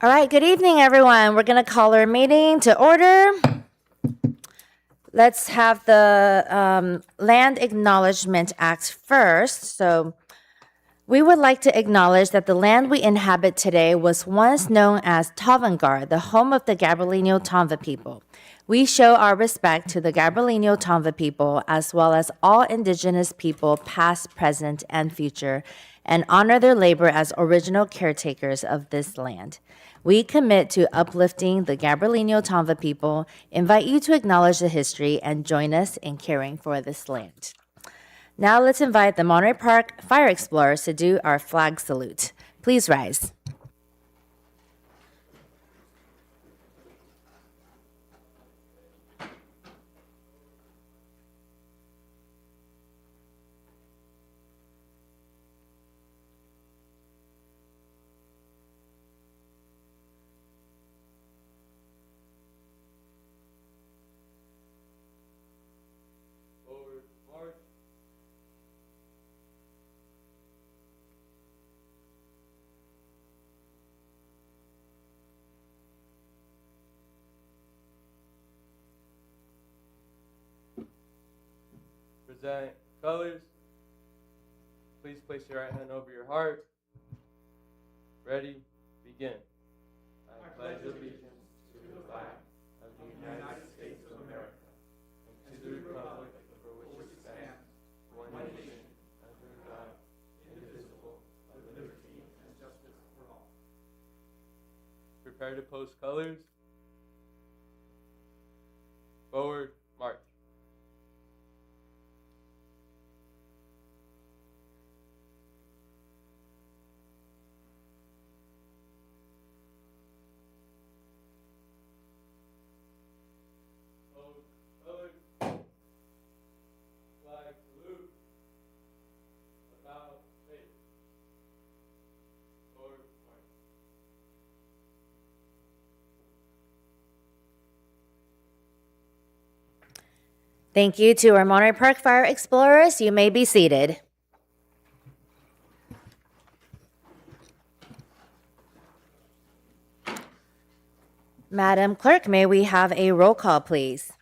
All right, good evening, everyone. We're going to call our meeting to order. Let's have the Land Acknowledgement Act first. So we would like to acknowledge that the land we inhabit today was once known as Tavangar, the home of the Gabrielino Tonva people. We show our respect to the Gabrielino Tonva people, as well as all indigenous people, past, present, and future, and honor their labor as original caretakers of this land. We commit to uplifting the Gabrielino Tonva people, invite you to acknowledge the history, and join us in caring for this land. Now let's invite the Monterey Park Fire Explorers to do our flag salute. Please rise. Present colors. Please place your right hand over your heart. Ready? Begin. I pledge allegiance to the flag of the United States of America and to the republic for which it stands, one nation, under God, indivisible, with liberty and justice for all. Prepare to post colors. Forward, march. Thank you to our Monterey Park Fire Explorers. You may be seated. Madam Clerk, may we have a roll call, please?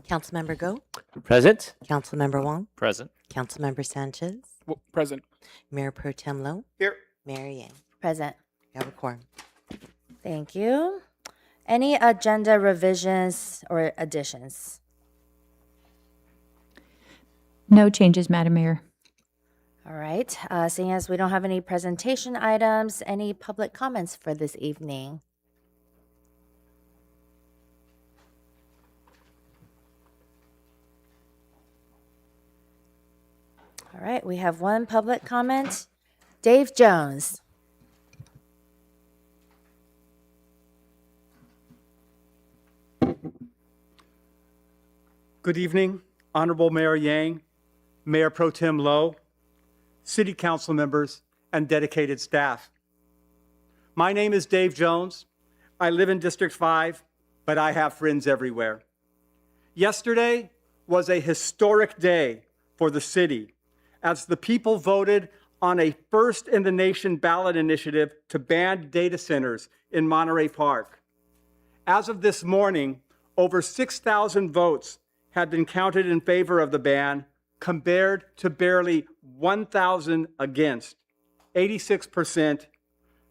Councilmember Go, Present. Councilmember Wong, Present. Councilmember Sanchez, Present. Mayor Pro Tem Lowe, Here. Mayor Yang. Present. You have a quorum. Thank you. Any agenda revisions or additions? No changes, Madam Mayor. All right. Seeing as we don't have any presentation items, any public comments for this evening? All right. We have one public comment. Dave Jones. Good evening, Honorable Mayor Yang, Mayor Pro Tem Lowe, City Council members, and dedicated staff. My name is Dave Jones. I live in District 5, but I have friends everywhere. Yesterday was a historic day for the city as the people voted on a first-in-the-nation ballot initiative to ban data centers in Monterey Park. As of this morning, over 6,000 votes had been counted in favor of the ban, compared to barely 1,000 against, 86%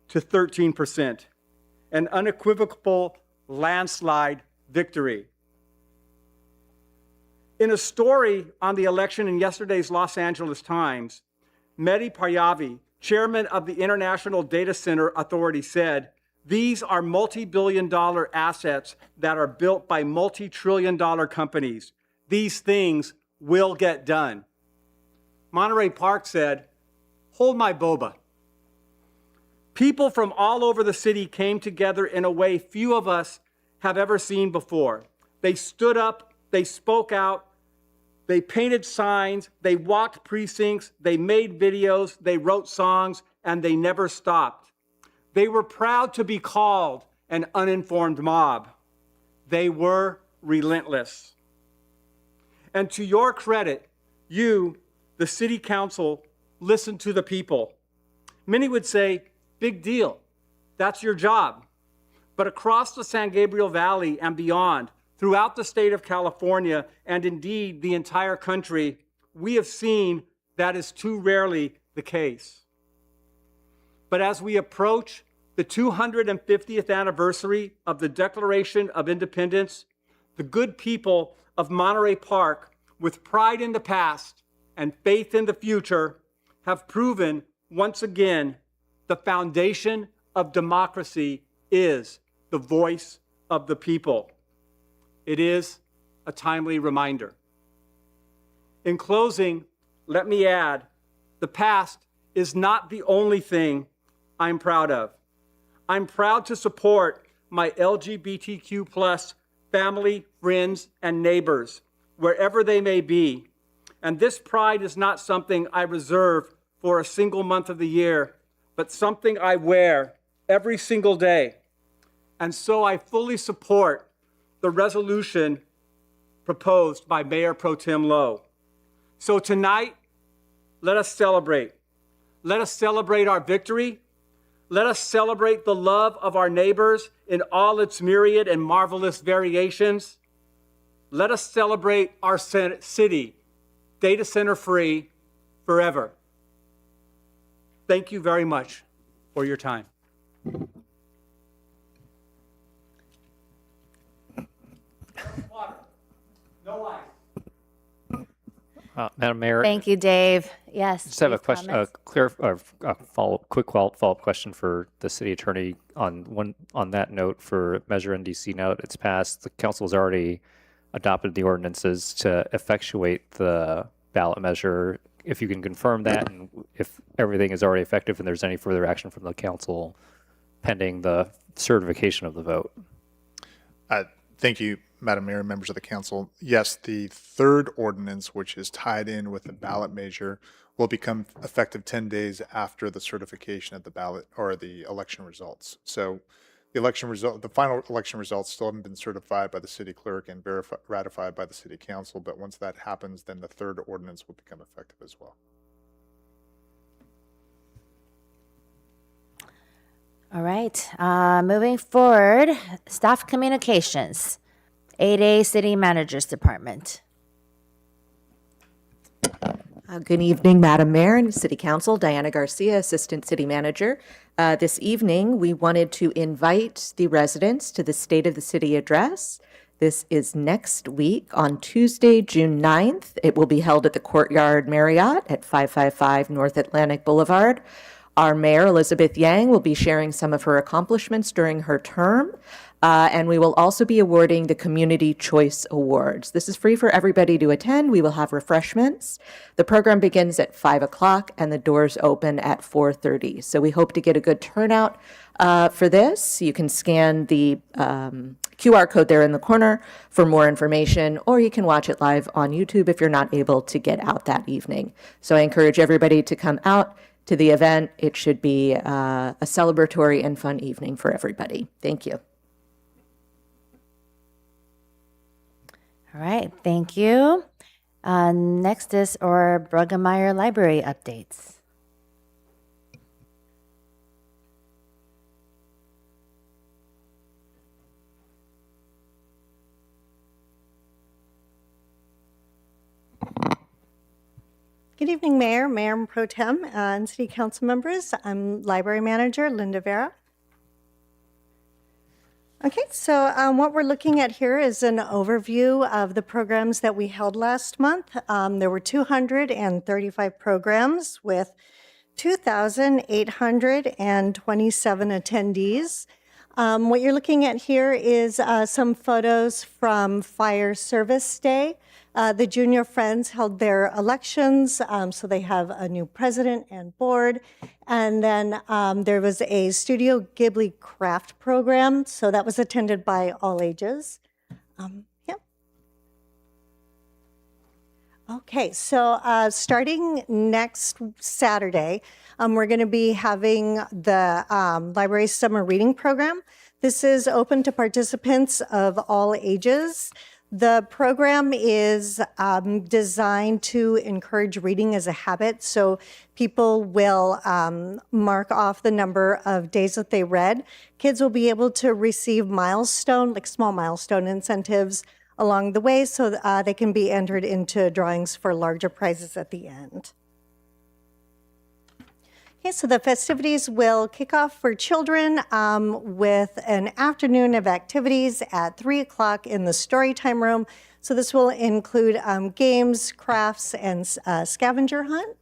to 13%, an unequivocal landslide victory. In a story on the election in yesterday's Los Angeles Times, Mehdi Paryavi, chairman of the International Data Center Authority, said, "These are multi-billion-dollar assets that are built by multi-trillion-dollar companies. These things will get done." Monterey Park said, "Hold my boba." People from all over the city came together in a way few of us have ever seen before. They stood up, they spoke out, they painted signs, they walked precincts, they made videos, they wrote songs, and they never stopped. They were proud to be called an uninformed mob. They were relentless. And to your credit, you, the City Council, listen to the people. Many would say, big deal. That's your job. But across the San Gabriel Valley and beyond, throughout the state of California, and indeed the entire country, we have seen that is too rarely the case. But as we approach the 250th anniversary of the Declaration of Independence, the good people of Monterey Park, with pride in the past and faith in the future, have proven once again the foundation of democracy is the voice of the people. It is a timely reminder. In closing, let me add, the past is not the only thing I'm proud of. I'm proud to support my LGBTQ plus family, friends, and neighbors, wherever they may be. And this pride is not something I reserve for a single month of the year, but something I wear every single day. And so I fully support the resolution proposed by Mayor Pro Tem Lowe. So tonight, let us celebrate. Let us celebrate our victory. Let us celebrate the love of our neighbors in all its myriad and marvelous variations. Let us celebrate our city, data center free, forever. Thank you very much for your time. Water, no ice. Madam Mayor, Thank you, Dave. Yes. just have a please question, comment. quick follow-up question for the city attorney on that note for Measure NDC. Now that it's passed, the council has already adopted the ordinances to effectuate the ballot measure. If you can confirm that, and if everything is already effective, and there's any further action from the council pending the certification of the vote. Thank you, Madam Mayor, members of the council. Yes, the third ordinance, which is tied in with the ballot measure, will become effective 10 days after the certification of the ballot or the election results. So the final election results still haven't been certified by the city clerk and ratified by the city council. But once that happens, then the third ordinance will become effective as well. All right. Moving forward, staff communications, 8A City Managers Department. Good evening, Madam Mayor and City Council. Diana Garcia, Assistant City Manager. This evening, we wanted to invite the residents to the State of the City address. This is next week on Tuesday, June 9th. It will be held at the Courtyard Marriott at 555 North Atlantic Boulevard. Our Mayor, Elizabeth Yang, will be sharing some of her accomplishments during her term. And we will also be awarding the Community Choice Awards. This is free for everybody to attend. We will have refreshments. The program begins at 5 o'clock and the doors open at 4:30. So we hope to get a good turnout for this. You can scan the QR code there in the corner for more information, or you can watch it live on YouTube if you're not able to get out that evening. So I encourage everybody to come out to the event. It should be a celebratory and fun evening for everybody. Thank you. All right, thank you. Next is our Bruggemeyer Library updates. Good evening, Mayor Pro Tem, and City Council members. I'm Library Manager Linda Vera. Okay, so what we're looking at here is an overview of the programs that we held last month. There were 235 programs with 2,827 attendees. What you're looking at here is some photos from Fire Service Day. The Junior Friends held their elections, so they have a new president and board. And then there was a Studio Ghibli craft program, so that was attended by all ages. Yeah. Okay, so starting next Saturday, we're going to be having the Library Summer Reading Program. This is open to participants of all ages. The program is designed to encourage reading as a habit. So people will mark off the number of days that they read. Kids will be able to receive small milestone incentives along the way so they can be entered into drawings for larger prizes at the end. Okay, so the festivities will kick off for children with an afternoon of activities at 3 o'clock in the Storytime room. So this will include games, crafts, and scavenger hunt.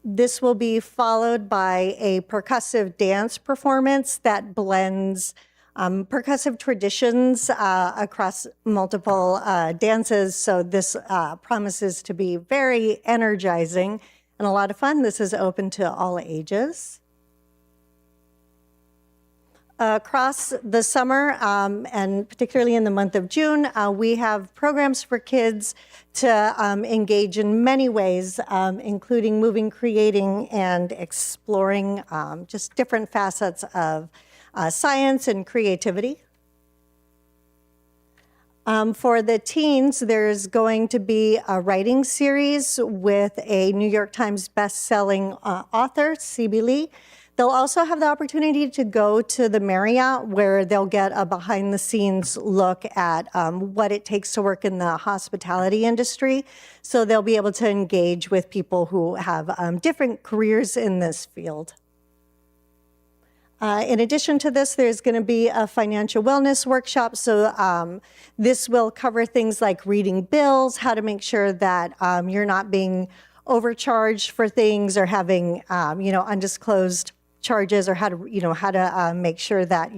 This will be followed by a percussive dance performance that blends percussive traditions across multiple dances. So this promises to be very energizing and a lot of fun. This is open to all ages. Across the summer, and particularly in the month of June, we have programs for kids to engage in many ways, including moving, creating, and exploring just different facets of science and creativity. For the teens, there's going to be a writing series with a New York Times best-selling author, C.B. Lee. They'll also have the opportunity to go to the Marriott, where they'll get a behind-the-scenes look at what it takes to work in the hospitality industry. So they'll be able to engage with people who have different careers in this field. In addition to this, there's going to be a financial wellness workshop. So this will cover things like reading bills, how to make sure that you're not being overcharged for things or having undisclosed charges, or how to make sure that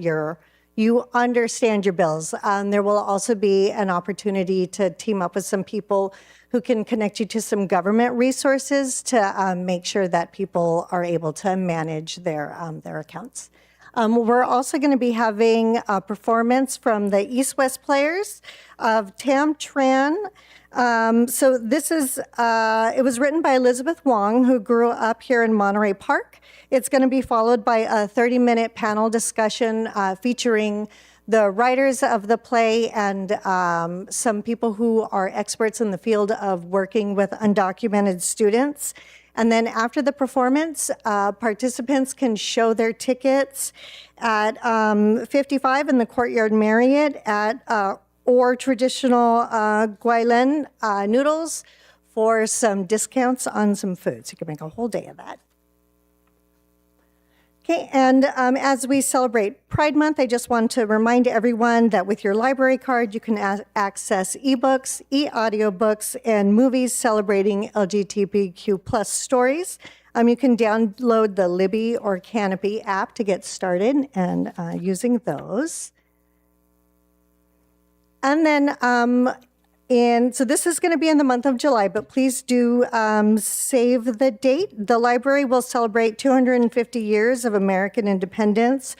you understand your bills. There will also be an opportunity to team up with some people who can connect you to some government resources to make sure that people are able to manage their accounts. We're also going to be having a performance from the East West Players of Tam Tran. So this is, it was written by Elizabeth Wong, who grew up here in Monterey Park. It's going to be followed by a 30-minute panel discussion featuring the writers of the play and some people who are experts in the field of working with undocumented students. And then after the performance, participants can show their tickets at 55 in the Courtyard Marriott or traditional Guaylen noodles for some discounts on some food. So you can make a whole day of that. Okay, and as we celebrate Pride Month, I just want to remind everyone that with your library card, you can access ebooks, e-audiobooks, and movies celebrating LGBTQ plus stories. You can download the Libby or Canopy app to get started and using those. And then so this is going to be in the month of July, but please do save the date. The library will celebrate 250 years of American independence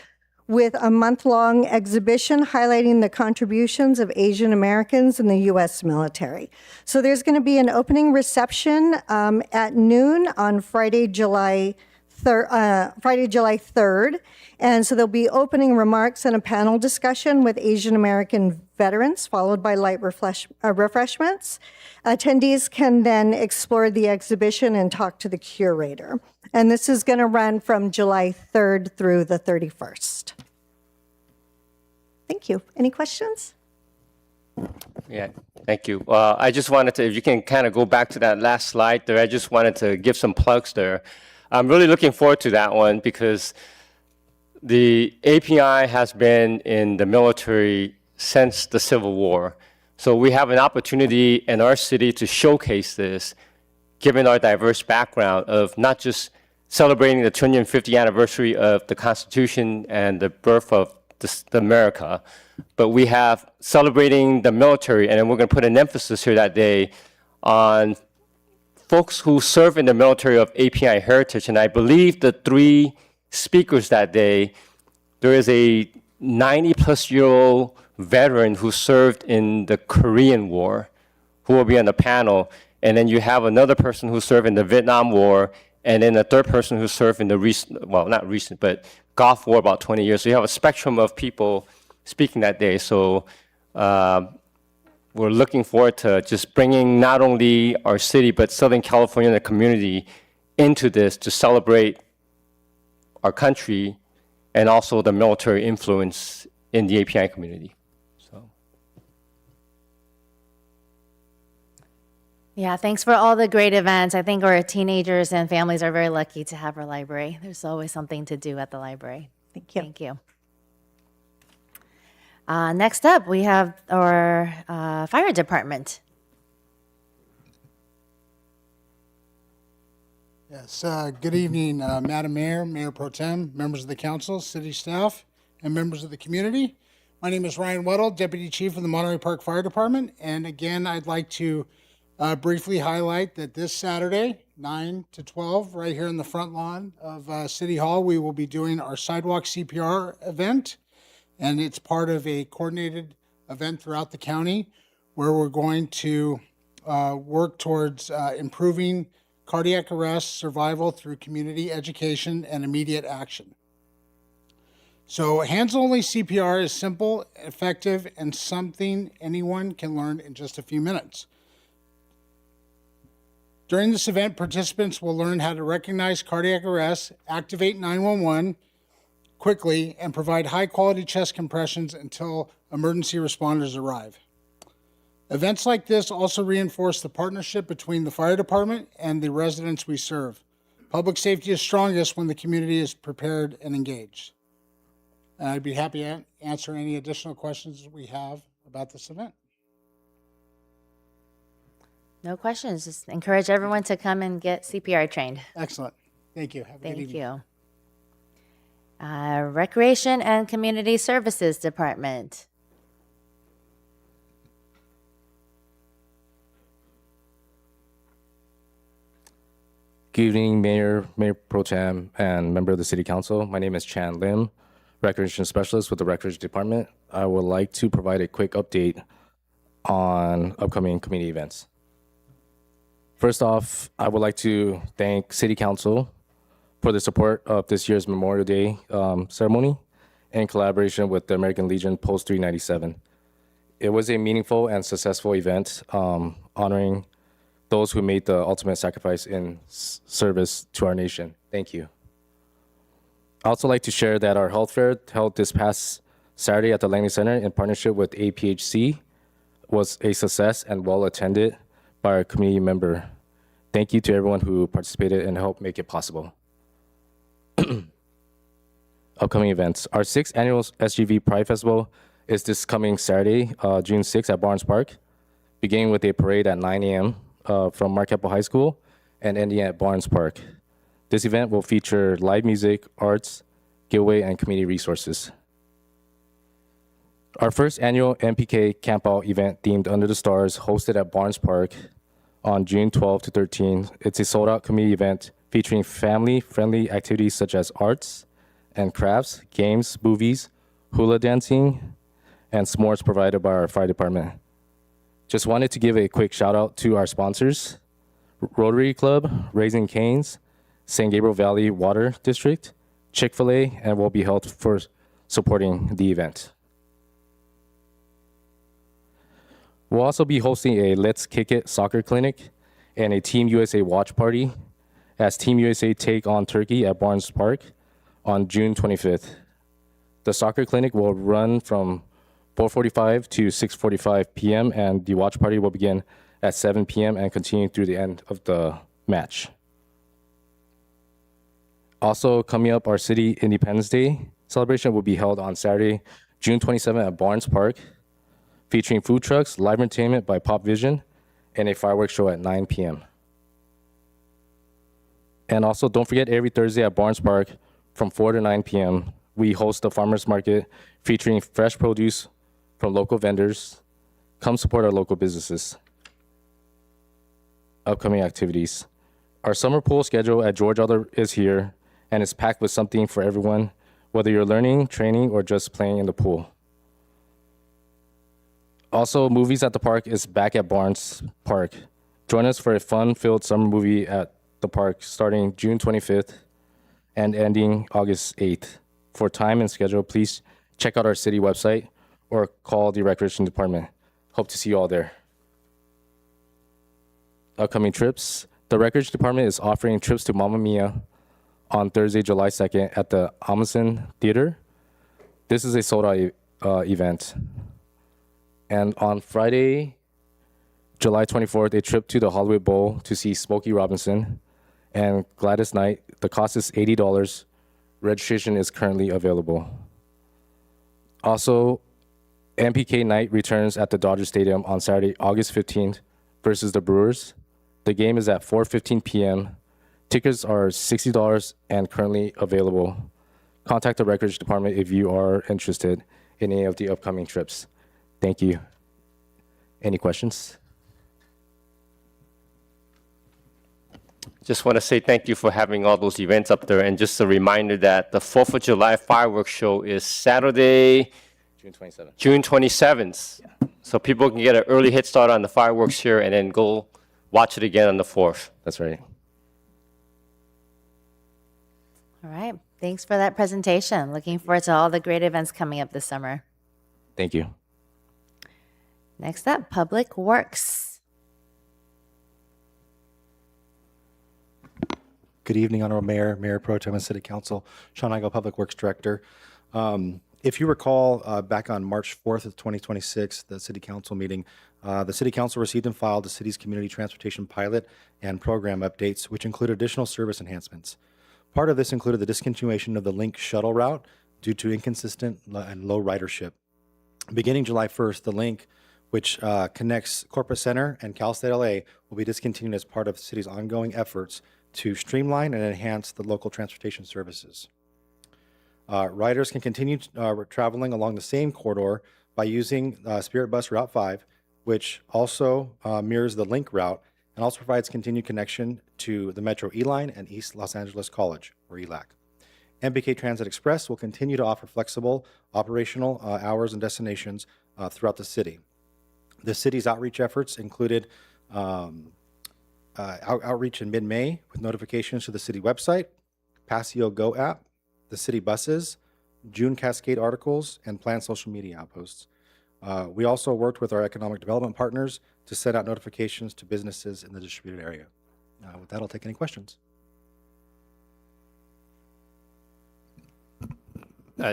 with a month-long exhibition highlighting the contributions of Asian Americans in the U.S. military. So there's going to be an opening reception at noon on Friday, July 3rd. And so there'll be opening remarks and a panel discussion with Asian American veterans, followed by light refreshments. Attendees can then explore the exhibition and talk to the curator. And this is going to run from July 3rd through the 31st. Thank you. Any questions? Yeah, thank you. I just wanted to, if you can kind of go back to that last slide there, I just wanted to give some plugs there. I'm really looking forward to that one because the API has been in the military since the Civil War. So we have an opportunity in our city to showcase this, given our diverse background of not just celebrating the 250th anniversary of the Constitution and the birth of America, but we have celebrating the military, and then we're going to put an emphasis here that day on folks who serve in the military of API heritage. And I believe the three speakers that day, there is a 90-plus-year-old veteran who served in the Korean War who will be on the panel. And then you have another person who served in the Vietnam War, and then a third person who served in the recent, well, not recent, but Gulf War about 20 years. So you have a spectrum of people speaking that day. So we're looking forward to just bringing not only our city, but Southern California and the community into this to celebrate our country and also the military influence in the API community. So, Yeah, thanks for all the great events. I think our teenagers and families are very lucky to have our library. There's always something to do at the library. Thank you. Thank you. Next up, we have our fire department. Yes, good evening, Madam Mayor, Mayor Pro Tem, members of the council, city staff, and members of the community. My name is Ryan Weddle, Deputy Chief of the Monterey Park Fire Department. And again, I'd like to briefly highlight that this Saturday, 9 to 12, right here in the front lawn of City Hall, we will be doing our sidewalk CPR event. And it's part of a coordinated event throughout the county where we're going to work towards improving cardiac arrest survival through community education and immediate action. So hands-only CPR is simple, effective, and something anyone can learn in just a few minutes. During this event, participants will learn how to recognize cardiac arrest, activate 911 quickly, and provide high-quality chest compressions until emergency responders arrive. Events like this also reinforce the partnership between the fire department and the residents we serve. Public safety is strongest when the community is prepared and engaged. And I'd be happy to answer any additional questions we have about this event. No questions. Just encourage everyone to come and get CPR trained. Excellent. Thank you. Have a good Thank evening. you. Recreation and Community Services Department. Good evening, Mayor, Mayor Pro Tem, and member of the City Council. My name is Chan Lim, Recreation Specialist with the Recreation Department. I would like to provide a quick update on upcoming community events. First off, I would like to thank City Council for the support of this year's Memorial Day ceremony in collaboration with the American Legion Post 397. It was a meaningful and successful event honoring those who made the ultimate sacrifice in service to our nation. Thank you. I'd also like to share that our health fair held this past Saturday at the Langley Center in partnership with APHC was a success and well attended by our community member. Thank you to everyone who participated and helped make it possible. Upcoming events. Our 6th annual SGV Pride Festival is this coming Saturday, June 6th at Barnes Park, beginning with a parade at 9 a.m. From Marquette High School and ending at Barnes Park. This event will feature live music, arts, giveaway, and community resources. Our first annual MPK Campout event themed Under the Stars hosted at Barnes Park on June 12 to 13. It's a sold-out community event featuring family-friendly activities such as arts and crafts, games, movies, hula dancing, and s'mores provided by our fire department. Just wanted to give a quick shout out to our sponsors, Rotary Club, Raising Cane's, San Gabriel Valley Water District, Chick-fil-A, and will be held for supporting the event. We'll also be hosting a Let's Kick It soccer clinic and a Team USA watch party as Team USA take on Turkey at Barnes Park on June 25th. The soccer clinic will run from 4:45 to 6:45 p.m. and the watch party will begin at 7 p.m. and continue through the end of the match. Also coming up, our City Independence Day celebration will be held on Saturday, June 27th at Barnes Park, featuring food trucks, live entertainment by Pop Vision, and a fireworks show at 9 p.m. And also, don't forget, every Thursday at Barnes Park from 4 to 9 p.m., we host the farmers market featuring fresh produce from local vendors. Come support our local businesses. Upcoming activities. Our summer pool schedule at George Elder is here, and it's packed with something for everyone, whether you're learning, training, or just playing in the pool. Also, Movies at the Park is back at Barnes Park. Join us for a fun-filled summer movie at the park starting June 25th and ending August 8th. For time and schedule, please check out our city website or call the Recreation Department. Hope to see you all there. Upcoming trips. The Recreation Department is offering trips to Mamma Mia on Thursday, July 2nd at the Amundsen Theater. This is a sold-out event. And on Friday, July 24th, a trip to the Hollywood Bowl to see Smokey Robinson and Gladys Knight. The cost is $80. Registration is currently available. Also, MPK night returns at the Dodger Stadium on Saturday, August 15th versus the Brewers. The game is at 4:15 p.m. Tickets are $60 and currently available. Contact the Records Department if you are interested in any of the upcoming trips. Thank you. Any questions? Just want to say thank you for having all those events up there. And just a reminder that the 4th of July fireworks show is Saturday, June 27th. June 27th. So people can get an early head start on the fireworks here and then go watch it again on the 4th. That's right. All right. Thanks for that presentation. Looking forward to all the great events coming up this summer. Thank you. Next up, Public Works. Good evening, Honorable Mayor, Mayor Pro Tem, and City Council. Sean Igo, Public Works Director. If you recall, back on March 4th of 2026, the City Council meeting, the City Council received and filed the city's community transportation pilot and program updates, which include additional service enhancements. Part of this included the discontinuation of the Link shuttle route due to inconsistent and low ridership. Beginning July 1st, the Link, which connects Corporate Center and Cal State LA, will be discontinued as part of the city's ongoing efforts to streamline and enhance the local transportation services. Riders can continue traveling along the same corridor by using Spirit Bus Route 5, which also mirrors the Link route and also provides continued connection to the Metro E-Line and East Los Angeles College, or ELAC. MPK Transit Express will continue to offer flexible operational hours and destinations throughout the city. The city's outreach efforts included outreach in mid-May with notifications to the city website, Passio Go app, the city buses, June Cascade articles, and planned social media outposts. We also worked with our economic development partners to send out notifications to businesses in the distributed area. With that, I'll take any questions.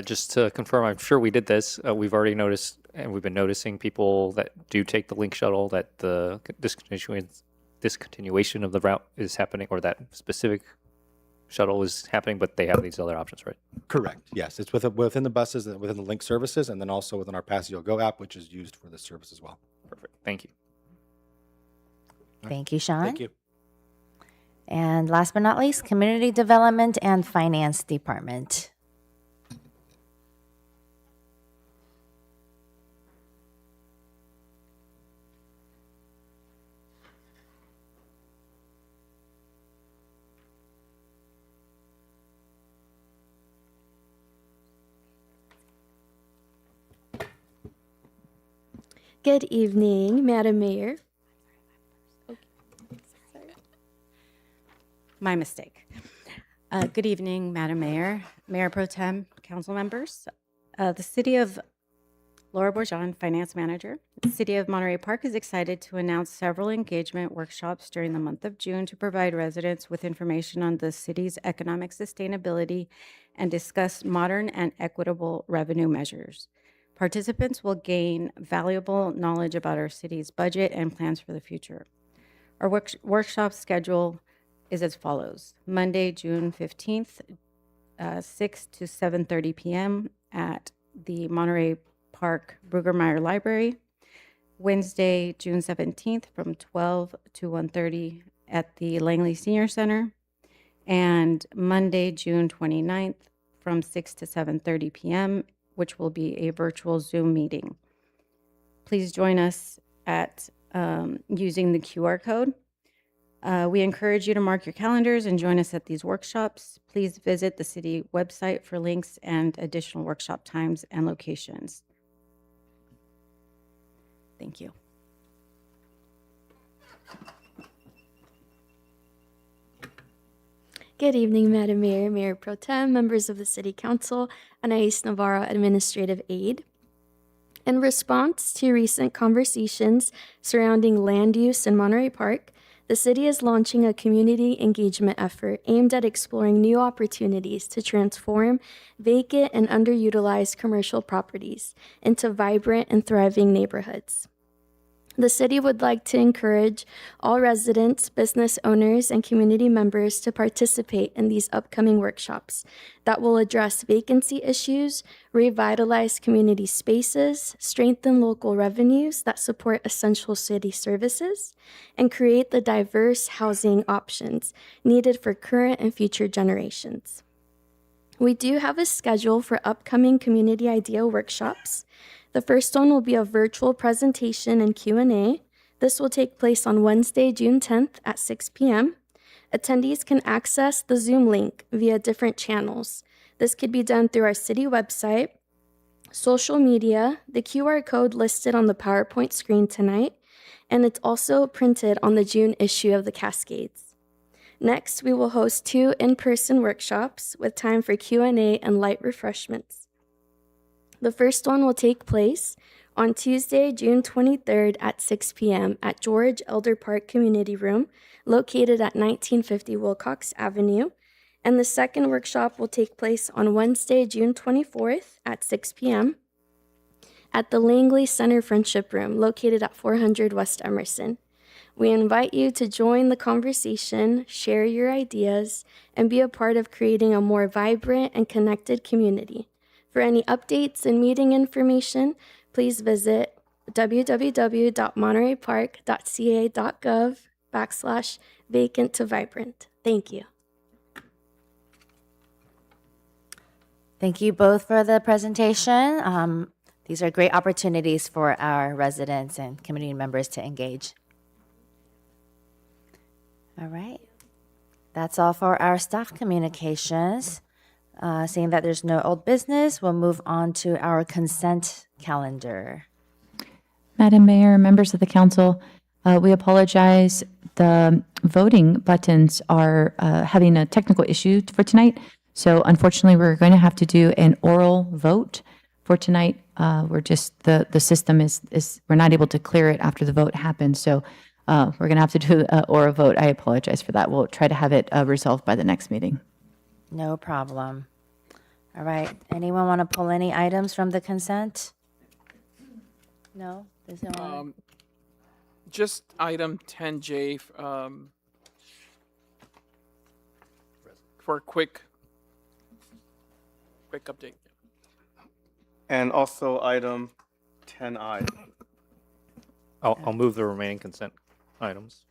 Just to confirm, I'm sure we did this. We've already noticed, and we've been noticing people that do take the Link shuttle, that the discontinuation of the route is happening, or that specific shuttle is happening, but they have these other options, right? Correct. Yes, it's within the buses, within the Link services, and then also within our Passio Go app, which is used for this service as well. Perfect. Thank you. Thank you, Sean. Thank you. And last but not least, Community Development and Finance Department. Good evening, Madam Mayor. My mistake. Good evening, Madam Mayor, Mayor Pro Tem, council members. The City of Laura Bourgeon, Finance Manager. The City of Monterey Park is excited to announce several engagement workshops during the month of June to provide residents with information on the city's economic sustainability and discuss modern and equitable revenue measures. Participants will gain valuable knowledge about our city's budget and plans for the future. Our workshop schedule is as follows. Monday, June 15th, 6 to 7:30 p.m. at the Monterey Park Brueggemeyer Library. Wednesday, June 17th from 12 to 1:30 at the Langley Senior Center. And Monday, June 29th from 6 to 7:30 p.m., which will be a virtual Zoom meeting. Please join us at using the QR code. We encourage you to mark your calendars and join us at these workshops. Please visit the city website for links and additional workshop times and locations. Thank you. Good evening, Madam Mayor, Mayor Pro Tem, members of the City Council, Anais Navarro, Administrative Aide. In response to recent conversations surrounding land use in Monterey Park, the city is launching a community engagement effort aimed at exploring new opportunities to transform vacant and underutilized commercial properties into vibrant and thriving neighborhoods. The city would like to encourage all residents, business owners, and community members to participate in these upcoming workshops that will address vacancy issues, revitalize community spaces, strengthen local revenues that support essential city services, and create the diverse housing options needed for current and future generations. We do have a schedule for upcoming community idea workshops. The first one will be a virtual presentation and Q&A. This will take place on Wednesday, June 10th at 6 p.m. Attendees can access the Zoom link via different channels. This could be done through our city website, social media, the QR code listed on the PowerPoint screen tonight, and it's also printed on the June issue of the Cascades. Next, we will host 2 in-person workshops with time for Q&A and light refreshments. The first one will take place on Tuesday, June 23rd at 6 p.m. at George Elder Park Community Room, located at 1950 Wilcox Avenue. And the second workshop will take place on Wednesday, June 24th at 6 p.m. at the Langley Center Friendship Room, located at 400 West Emerson. We invite you to join the conversation, share your ideas, and be a part of creating a more vibrant and connected community. For any updates and meeting information, please visit www.montereypark.ca.gov/vacant to vibrant. Thank you. Thank you both for the presentation. These are great opportunities for our residents and community members to engage. All right. That's all for our staff communications. Seeing that there's no old business, we'll move on to our consent calendar. Madam Mayor, members of the council, we apologize. The voting buttons are having a technical issue for tonight. So unfortunately, we're going to have to do an oral vote for tonight. We're just, the system is we're not able to clear it after the vote happens. So we're going to have to do an oral vote. I apologize for that. We'll try to have it resolved by the next meeting. No problem. All right. Anyone want to pull any items from the consent? No? There's no one? Just item 10J for a quick update. And also item 10I. I'll move the remaining consent items.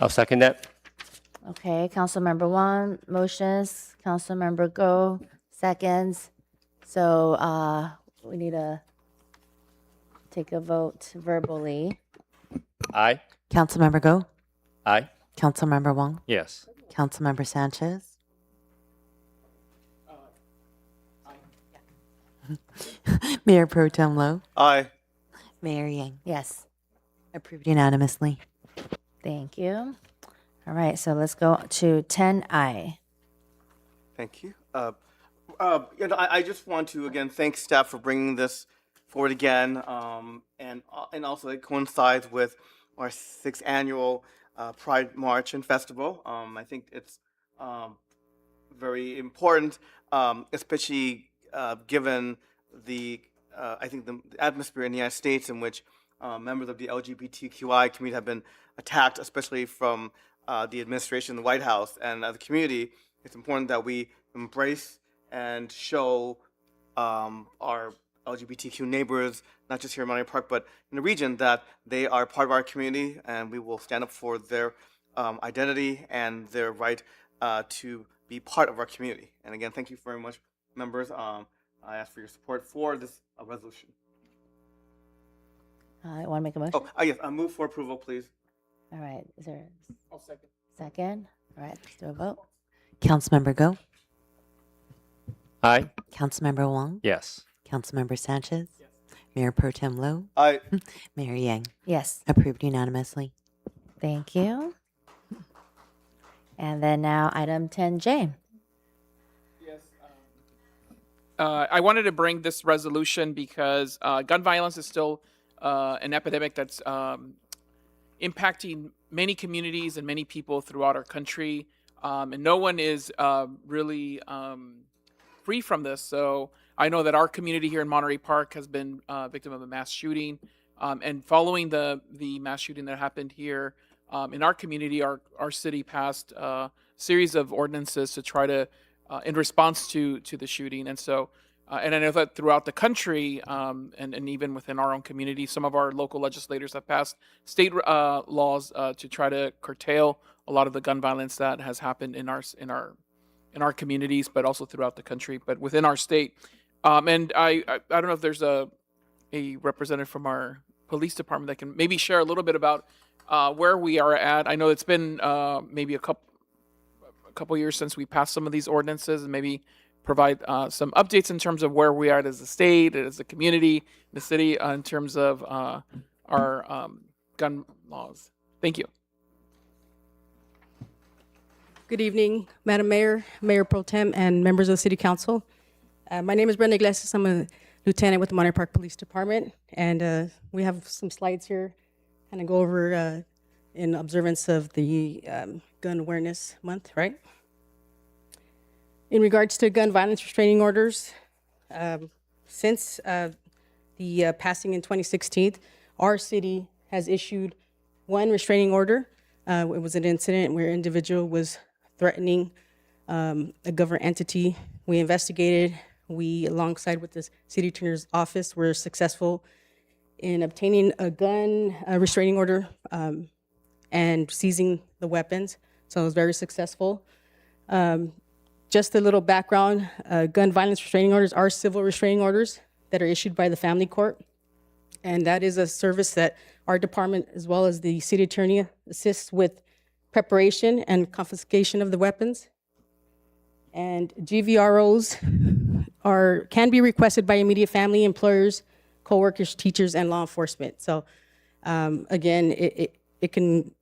I'll second that. Okay, Councilmember Wong motions, Councilmember Go seconds. So we need to take a vote verbally. Aye. Councilmember Go, Aye. Councilmember Wong, Yes. Councilmember Sanchez. Mayor Pro Tem Lowe, Aye. Mayor Yang. Yes, Approved unanimously. thank you. All right, so let's go to 10I. Thank you. I just want to again thank staff for bringing this forward again, and also it coincides with our 6th annual Pride March and Festival. I think it's very important, especially given the atmosphere in the United States in which members of the LGBTQI community have been attacked, especially from the administration, the White House, and as a community. It's important that we embrace and show our LGBTQ neighbors, not just here in Monterey Park, but in the region, that they are part of our community, and we will stand up for their identity and their right to be part of our community. And again, thank you very much, members. I ask for your support for this resolution. I want to make a motion. Oh, yes, I move for approval, please. All right, is there I'll second. a second? All right, let's do a vote. Councilmember Go, Aye. Councilmember Wong, Yes. Councilmember Sanchez, Mayor Pro Tem Lowe, Aye. Mayor Yang. Yes, Approved unanimously. thank you. And then now item 10J. Yes. I wanted to bring this resolution because gun violence is still an epidemic that's impacting many communities and many people throughout our country, and no one is really free from this. So I know that our community here in Monterey Park has been victim of a mass shooting, and following the mass shooting that happened here in our community, our city passed a series of ordinances to try to in response to the shooting, and so. And I know that throughout the country, and even within our own community, some of our local legislators have passed state laws to try to curtail a lot of the gun violence that has happened in our communities, but also throughout the country, but within our state. And I don't know if there's a representative from our police department that can maybe share a little bit about where we are at. I know it's been maybe a couple years since we passed some of these ordinances, and maybe provide some updates in terms of where we are as a state, as a community, the city, in terms of our gun laws. Thank you. Good evening, Madam Mayor, Mayor Pro Tem, and members of the City Council. My name is Brenda Iglesias. I'm a lieutenant with the Monterey Park Police Department, and we have some slides here kind of go over in observance of the Gun Awareness Month, right? In regards to gun violence restraining orders, since the passing in 2016, our city has issued one restraining order. It was an incident where an individual was threatening a government entity. We investigated. We, alongside with the city attorney's office, were successful in obtaining a restraining order and seizing the weapons. So it was very successful. Just a little background, gun violence restraining orders are civil restraining orders that are issued by the family court. And that is a service that our department, as well as the city attorney, assists with preparation and confiscation of the weapons. And GVROs can be requested by immediate family, employers, coworkers, teachers, and law enforcement. So again, it can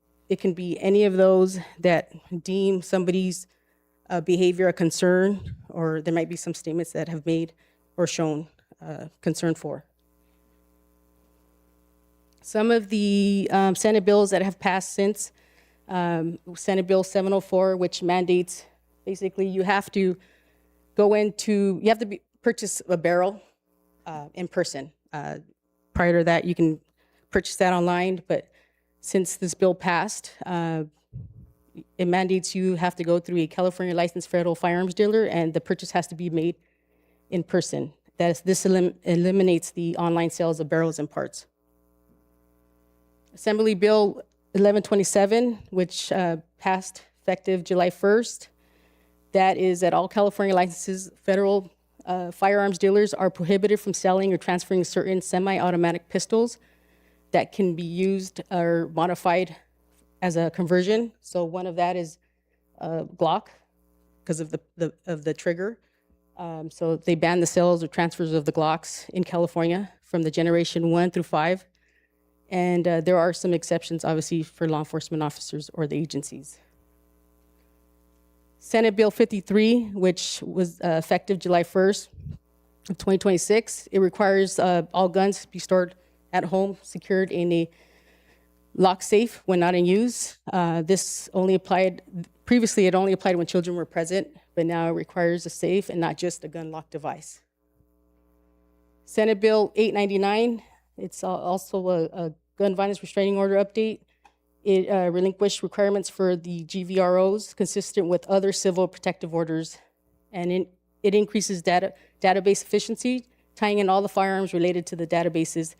be any of those that deem somebody's behavior a concern, or there might be some statements that have made or shown concern for. Some of the Senate bills that have passed since, Senate Bill 704, which mandates basically you have to purchase a barrel in person. Prior to that, you can purchase that online, but since this bill passed, it mandates you have to go through a California licensed federal firearms dealer, and the purchase has to be made in person. This eliminates the online sales of barrels and parts. Assembly Bill 1127, which passed effective July 1st, that is that all California licenses, federal firearms dealers are prohibited from selling or transferring certain semi-automatic pistols that can be used or modified as a conversion. So one of that is Glock, because of the trigger. So they ban the sales or transfers of the Glocks in California from the generation 1 through 5. And there are some exceptions, obviously, for law enforcement officers or the agencies. Senate Bill 53, which was effective July 1st of 2026, it requires all guns to be stored at home, secured in a lock safe when not in use. This only applied, previously it only applied when children were present, but now it requires a safe and not just a gun lock device. Senate Bill 899, it's also a gun violence restraining order update. It relinquished requirements for the GVROs consistent with other civil protective orders, and it increases database efficiency, tying in all the firearms related to the databases.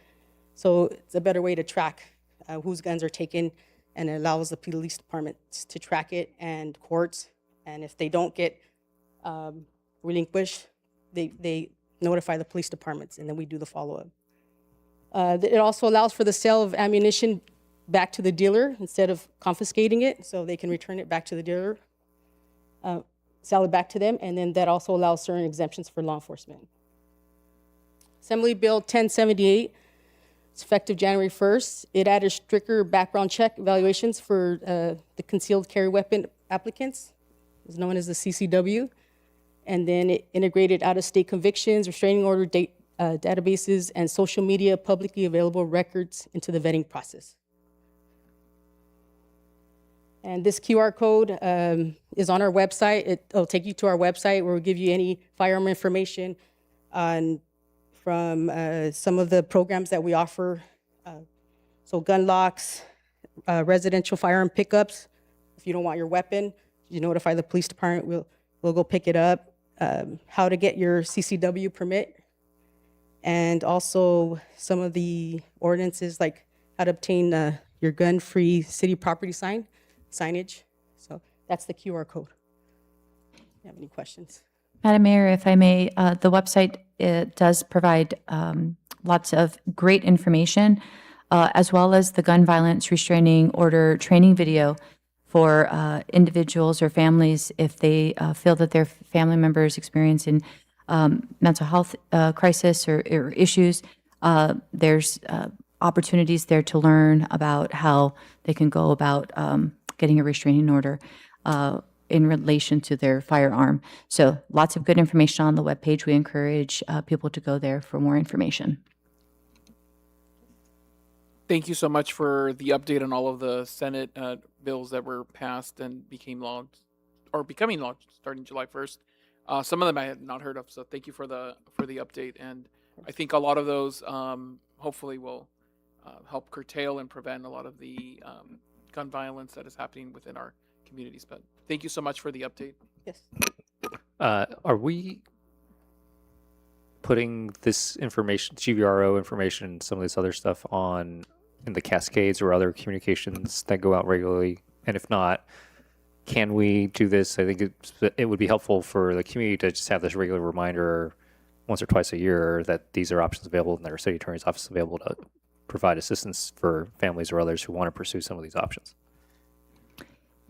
So it's a better way to track whose guns are taken, and it allows the police departments to track it and courts. And if they don't get relinquished, they notify the police departments, and then we do the follow-up. It also allows for the sale of ammunition back to the dealer instead of confiscating it, so they can return it back to the dealer, sell it back to them, and then that also allows certain exemptions for law enforcement. Assembly Bill 1078, it's effective January 1st. It added stricter background check evaluations for the concealed carry weapon applicants, is known as the CCW. and then it integrated out-of-state convictions, restraining order databases, and social media publicly available records into the vetting process. And this QR code is on our website. It'll take you to our website where we'll give you any firearm information from some of the programs that we offer. So gun locks, residential firearm pickups. If you don't want your weapon, you notify the police department. We'll go pick it up. How to get your CCW permit, and also some of the ordinances like how to obtain your gun-free city property signage. So that's the QR code. If you have any questions? Madam Mayor, if I may, the website does provide lots of great information, as well as the gun violence restraining order training video for individuals or families if they feel that their family member is experiencing mental health crisis or issues. There's opportunities there to learn about how they can go about getting a restraining order in relation to their firearm. So lots of good information on the webpage. We encourage people to go there for more information. Thank you so much for the update on all of the Senate bills that were passed and became law, or becoming law starting July 1st. Some of them I had not heard of, so thank you for the update. And I think a lot of those hopefully will help curtail and prevent a lot of the gun violence that is happening within our communities. But thank you so much for the update. Yes. Are we putting this information, GVRO information, and some of this other stuff on in the Cascades or other communications that go out regularly? And if not, can we do this? I think it would be helpful for the community to just have this regular reminder once or twice a year that these are options available and that our city attorney's office is available to provide assistance for families or others who want to pursue some of these options.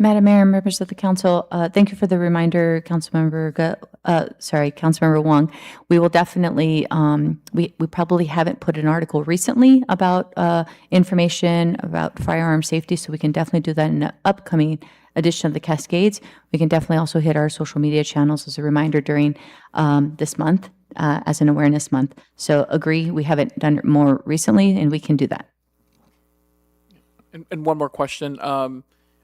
Madam Mayor, members of the council, thank you for the reminder, Councilmember Wong. We will definitely, we probably haven't put an article recently about information about firearm safety, so we can definitely do that in an upcoming edition of the Cascades. We can definitely also hit our social media channels as a reminder during this month as an awareness month. So agree, we haven't done it more recently, and we can do that. And one more question.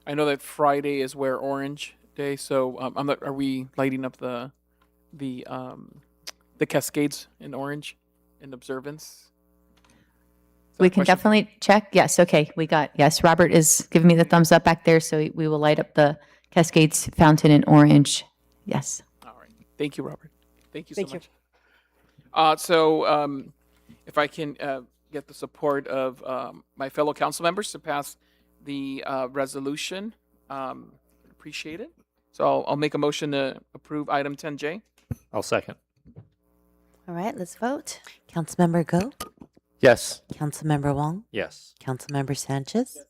I know that Friday is Wear Orange Day, so are we lighting up the Cascades in orange in observance? We can definitely check. Yes, okay, yes, Robert is giving me the thumbs up back there, so we will light up the Cascades fountain in orange. Yes. All right. Thank you, Robert. Thank you so much. So if I can get the support of my fellow council members to pass the resolution, appreciate it. So I'll make a motion to approve item 10J. I'll second. All right, let's vote. Councilmember Go? Yes. Councilmember Wong? Yes. Councilmember Sanchez?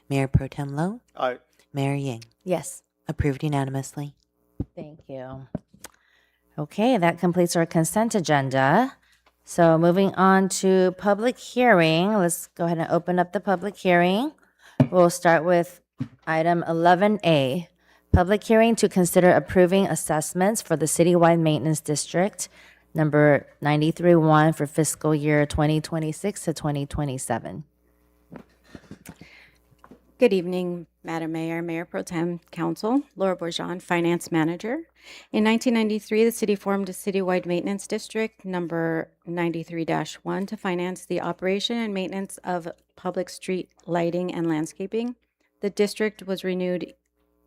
Mayor Pro Tem Lowe? Aye. Mayor Yang? Yes. Approved unanimously. Thank you. Okay, that completes our consent agenda. So moving on to public hearing, let's go ahead and open up the public hearing. We'll start with item 11A, public hearing to consider approving assessments for the citywide maintenance district number 93-1 for fiscal year 2026 to 2027. Good evening, Madam Mayor, Mayor Pro Tem, Council, Laura Bourgeon, Finance Manager. In 1993, the city formed a citywide maintenance district, number 93-1, to finance the operation and maintenance of public street lighting and landscaping. The district was renewed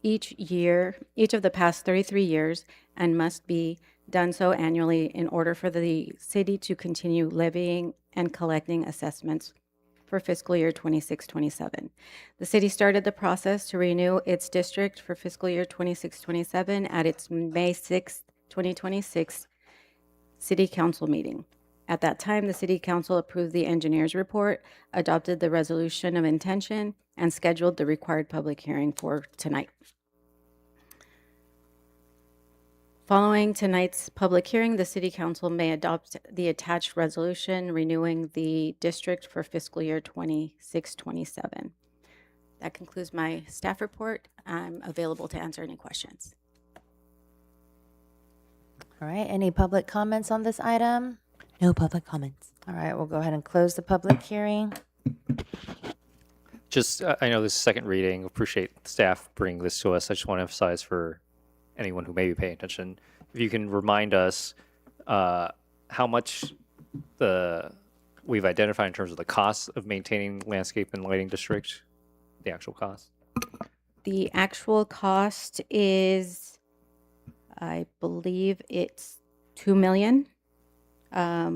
each of the past 33 years, and must be done so annually in order for the city to continue levying and collecting assessments for fiscal year 26-27. The city started the process to renew its district for fiscal year 26-27 at its May 6, 2026 City Council meeting. At that time, the City Council approved the engineer's report, adopted the resolution of intention, and scheduled the required public hearing for tonight. Following tonight's public hearing, the City Council may adopt the attached resolution renewing the district for fiscal year 26-27. That concludes my staff report. I'm available to answer any questions. All right, any public comments on this item? No public comments. All right, we'll go ahead and close the public hearing. Just, I know this is second reading. Appreciate staff bringing this to us. I just want to emphasize for anyone who may be paying attention, if you can remind us how much we've identified in terms of the cost of maintaining landscape and lighting district, the actual cost. The actual cost is, I believe it's 2 million, a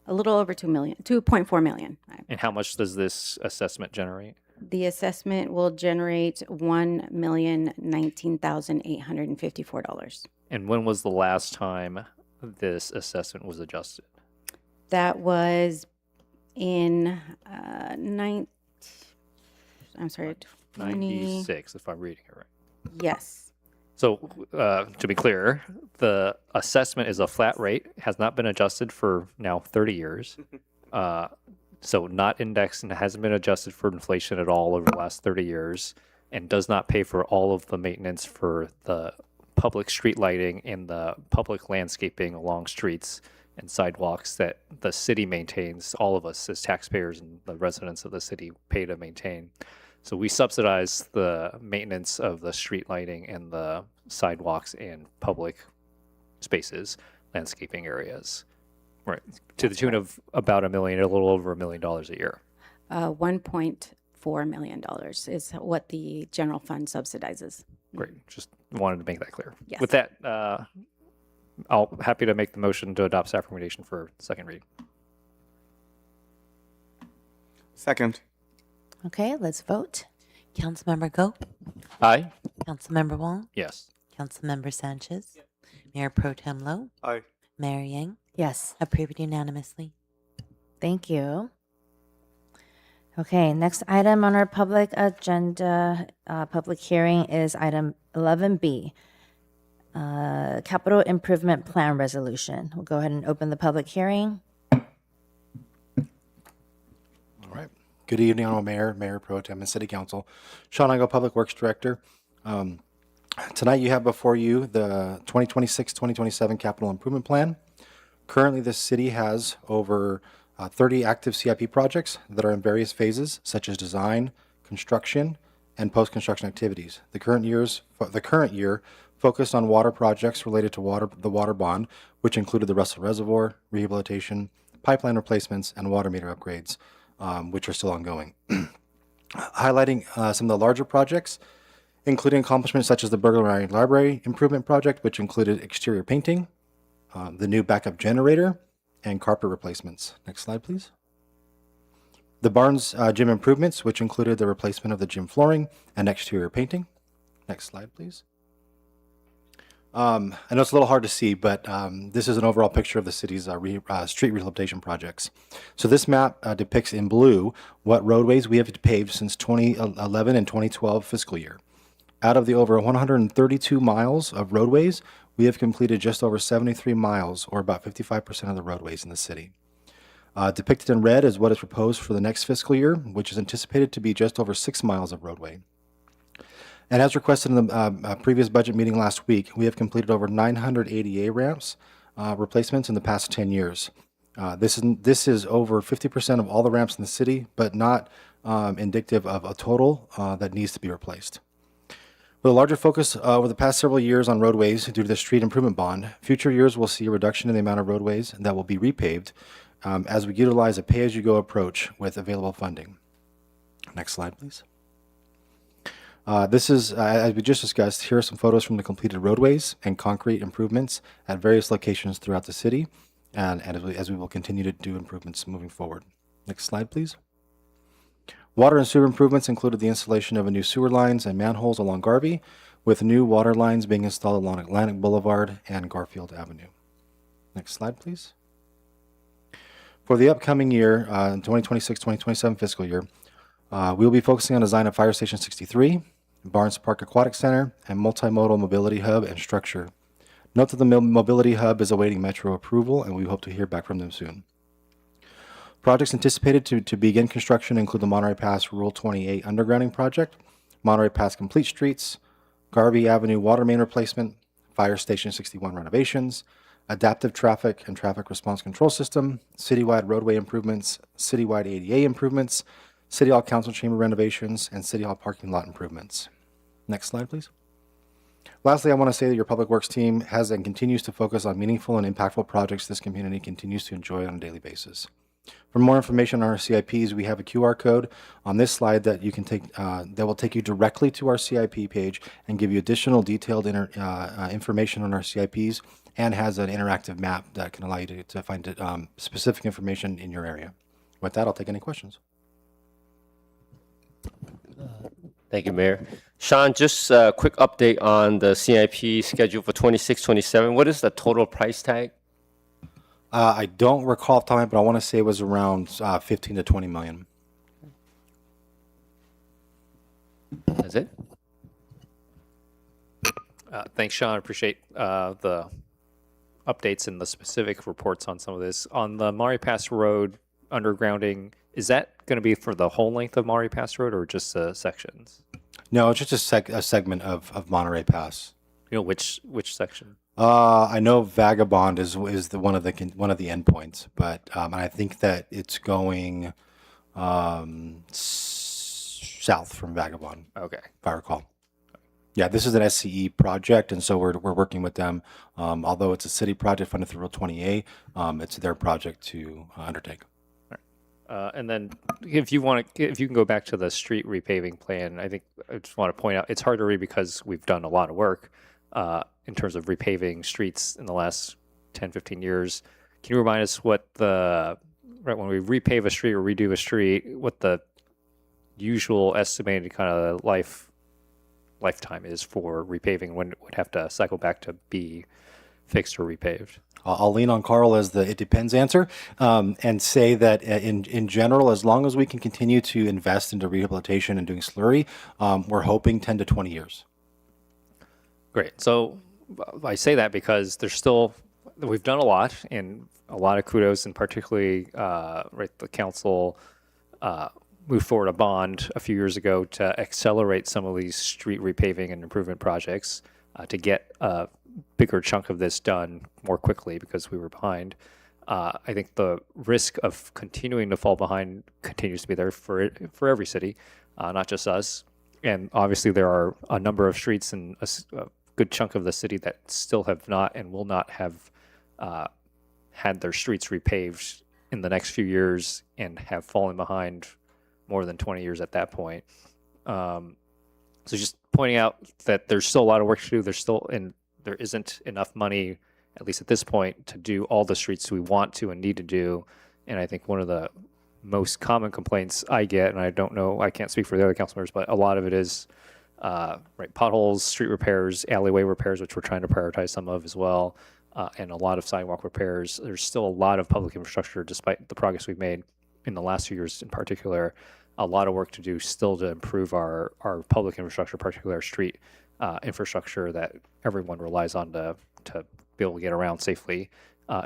little over 2 million, 2.4 million. And how much does this assessment generate? The assessment will generate $1,019,854. And when was the last time this assessment was adjusted? That was in 96, if I'm reading it right. Yes. So to be clear, the assessment is a flat rate, has not been adjusted for now 30 years. So not indexed and hasn't been adjusted for inflation at all over the last 30 years, and does not pay for all of the maintenance for the public street lighting and the public landscaping along streets and sidewalks that the city maintains, all of us as taxpayers and the residents of the city pay to maintain. So we subsidize the maintenance of the street lighting and the sidewalks and public spaces, landscaping areas. Right, to the tune of about a little over $1 million a year. $1.4 million is what the general fund subsidizes. Great, just wanted to make that clear. Yes. With that, I'll happy to make the motion to adopt staff recommendation for second reading. Second. Okay, let's vote. Councilmember Go? Aye. Councilmember Wong? Yes. Councilmember Sanchez? Mayor Pro Tem Lo? Aye. Mayor Yang? Yes, Approved unanimously. thank you. Okay, next item on our public agenda, public hearing is item 11B, Capital Improvement Plan Resolution. We'll go ahead and open the public hearing. All right. Good evening, Honorable Mayor, Mayor Pro Tem, and City Council. Sean Igo, Public Works Director. Tonight you have before you the 2026-2027 Capital Improvement Plan. Currently, the city has over 30 active CIP projects that are in various phases, such as design, construction, and post-construction activities. The current year focused on water projects related to the water bond, which included the Russell Reservoir, rehabilitation, pipeline replacements, and water meter upgrades, which are still ongoing. Highlighting some of the larger projects, including accomplishments such as the Burglary Library Improvement Project, which included exterior painting, the new backup generator, and carpet replacements. Next slide, please. The Barnes gym improvements, which included the replacement of the gym flooring and exterior painting. Next slide, please. I know it's a little hard to see, but this is an overall picture of the city's street rehabilitation projects. So this map depicts in blue what roadways we have paved since 2011 and 2012 fiscal year. Out of the over 132 miles of roadways, we have completed just over 73 miles, or about 55% of the roadways in the city. Depicted in red is what is proposed for the next fiscal year, which is anticipated to be just over 6 miles of roadway. And as requested in the previous budget meeting last week, we have completed over 900 ADA ramps replacements in the past 10 years. This is over 50% of all the ramps in the city, but not indicative of a total that needs to be replaced. With a larger focus over the past several years on roadways due to the street improvement bond, future years will see a reduction in the amount of roadways that will be repaved as we utilize a pay-as-you-go approach with available funding. Next slide, please. This is, as we just discussed, here are some photos from the completed roadways and concrete improvements at various locations throughout the city, and as we will continue to do improvements moving forward. Next slide, please. Water and sewer improvements included the installation of a new sewer lines and manholes along Garvey, with new water lines being installed along Atlantic Boulevard and Garfield Avenue. Next slide, please. For the upcoming year, 2026-2027 fiscal year, we will be focusing on design of Fire Station 63, Barnes Park Aquatic Center, and multimodal mobility hub and structure. Note that the mobility hub is awaiting Metro approval, and we hope to hear back from them soon. Projects anticipated to begin construction include the Monterey Pass Rural 28 undergrounding project, Monterey Pass Complete Streets, Garvey Avenue water main replacement, Fire Station 61 renovations, adaptive traffic and traffic response control system, citywide roadway improvements, citywide ADA improvements, City Hall Council chamber renovations, and City Hall parking lot improvements. Next slide, please. Lastly, I want to say that your Public Works team has and continues to focus on meaningful and impactful projects this community continues to enjoy on a daily basis. For more information on our CIPs, we have a QR code on this slide that you can take that will take you directly to our CIP page and give you additional detailed information on our CIPs, and has an interactive map that can allow you to find specific information in your area. With that, I'll take any questions. Thank you, Mayor. Sean, just a quick update on the CIP schedule for 26, 27. What is the total price tag? I don't recall off the top of my head, but I want to say it was around 15 to 20 million. That's it? Thanks, Sean. Appreciate the updates and the specific reports on some of this. On the Maury Pass Road undergrounding, is that going to be for the whole length of Maury Pass Road or just sections? No, it's just a segment of Monterey Pass. You know, which section? I know Vagabond is the one of the endpoints, but I think that it's going south from Vagabond. Okay, if I recall. Yeah, this is an SCE project, and so we're working with them. Although it's a city project funded through Rule 20A, it's their project to undertake. And then if you can go back to the street repaving plan, I think I just want to point out it's hard to read because we've done a lot of work in terms of repaving streets in the last 10, 15 years. Can you remind us what when we repave a street or redo a street, what the usual estimated kind of lifetime is for repaving, when it would have to cycle back to be fixed or repaved? I'll lean on Carl as the it depends answer, and say that in general, as long as we can continue to invest into rehabilitation and doing slurry, we're hoping 10 to 20 years. Great. So I say that because we've done a lot, and a lot of kudos, and particularly the council moved forward a bond a few years ago to accelerate some of these street repaving and improvement projects to get a bigger chunk of this done more quickly because we were behind. I think the risk of continuing to fall behind continues to be there for every city, not just us. And obviously there are a number of streets and a good chunk of the city that still have not and will not have had their streets repaved in the next few years and have fallen behind more than 20 years at that point. So just pointing out that there's still a lot of work to do. There isn't enough money, at least at this point, to do all the streets we want to and need to do. And I think one of the most common complaints I get, and I don't know, I can't speak for the other council members, but a lot of it is potholes, street repairs, alleyway repairs, which we're trying to prioritize some of as well, and a lot of sidewalk repairs. There's still a lot of public infrastructure, despite the progress we've made in the last few years in particular. A lot of work to do still to improve our public infrastructure, particularly our street infrastructure that everyone relies on to be able to get around safely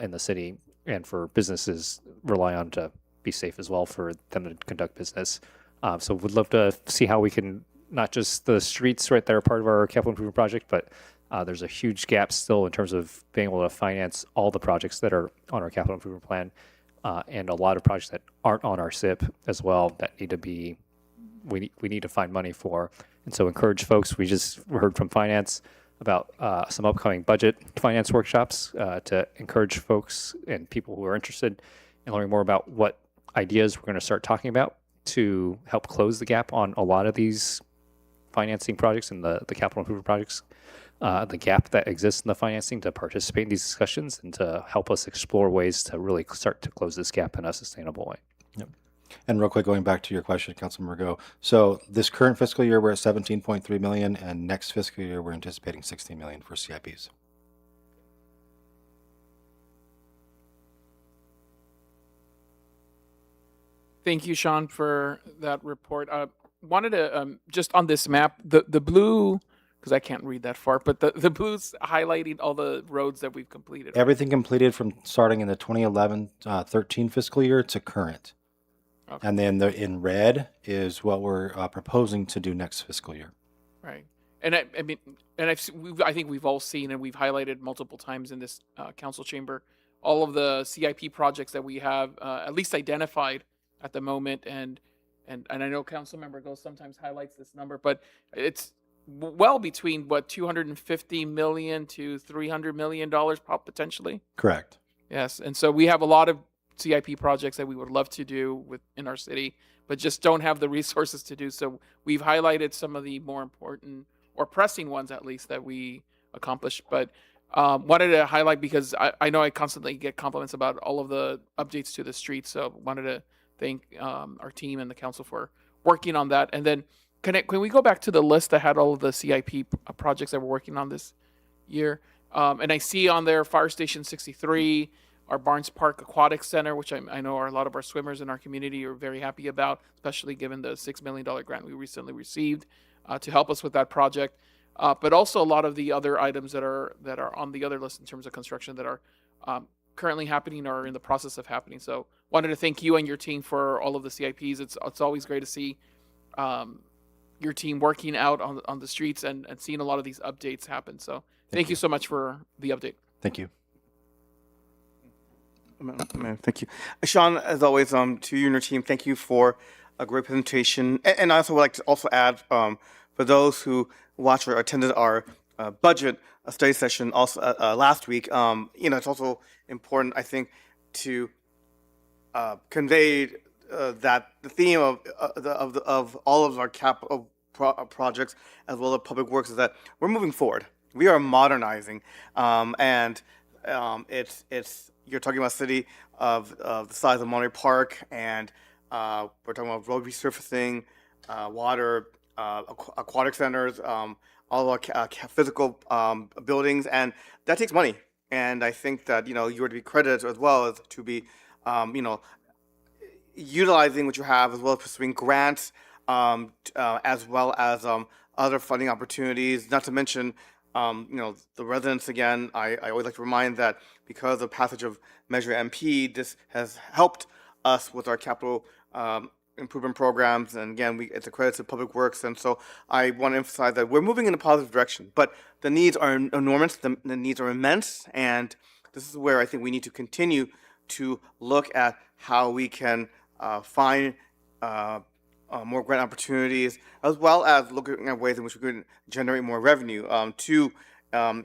in the city, and for businesses rely on to be safe as well for them to conduct business. So we'd love to see how we can, not just the streets that are part of our capital improvement project, but there's a huge gap still in terms of being able to finance all the projects that are on our capital improvement plan, and a lot of projects that aren't on our SIP as well that need to be, we need to find money for. And so encourage folks, we just heard from finance about some upcoming budget finance workshops to encourage folks and people who are interested in learning more about what ideas we're going to start talking about to help close the gap on a lot of these financing projects and the capital improvement projects, the gap that exists in the financing, to participate in these discussions and to help us explore ways to really start to close this gap in a sustainable way. Yep. And real quick, going back to your question, Councilmember Go. So this current fiscal year, we're at 17.3 million, and next fiscal year, we're anticipating 16 million for CIPs. Thank you, Sean, for that report. Wanted to just on this map, the blue, because I can't read that far, but the blue's highlighting all the roads that we've completed. Right? Everything completed from starting in the 2011-13 fiscal year to current. Okay. And then in red is what we're proposing to do next fiscal year. Right. And I mean, and I think we've all seen and we've highlighted multiple times in this council chamber all of the CIP projects that we have at least identified at the moment, and I know Councilmember Go sometimes highlights this number, but it's well between what 250 million to 300 million dollars potentially. Correct. Yes, and so we have a lot of CIP projects that we would love to do in our city, but just don't have the resources to do so. We've highlighted some of the more important or pressing ones, at least, that we accomplished. But wanted to highlight because I know I constantly get compliments about all of the updates to the streets. So wanted to thank our team and the council for working on that. And then can we go back to the list that had all of the CIP projects that we're working on this year? And I see on there Fire Station 63, our Barnes Park Aquatic Center, which I know a lot of our swimmers in our community are very happy about, especially given the $6 million grant we recently received to help us with that project. But also a lot of the other items that are on the other list in terms of construction that are currently happening or in the process of happening. So wanted to thank you and your team for all of the CIPs. It's always great to see your team working out on the streets and seeing a lot of these updates happen. So thank you so much for the update. Thank you. Thank you. Sean, as always, to you and your team, thank you for a great presentation. And I also would like to also add, for those who watched or attended our budget study session also last week, it's also important, I think, to convey that the theme of all of our capital projects as well as public works is that we're moving forward. We are modernizing, and it's you're talking about a city of the size of Monterey Park, and we're talking about road resurfacing, water, aquatic centers, all of our physical buildings, and that takes money. And I think that you are to be credited as well as to be utilizing what you have, as well as pursuing grants, as well as other funding opportunities. Not to mention, the residents. Again, I always like to remind that because of passage of Measure MP, this has helped us with our capital improvement programs. And again, it's a credit to Public Works. And so I want to emphasize that we're moving in a positive direction. But the needs are enormous. The needs are immense. And this is where I think we need to continue to look at how we can find more grant opportunities, as well as looking at ways in which we can generate more revenue to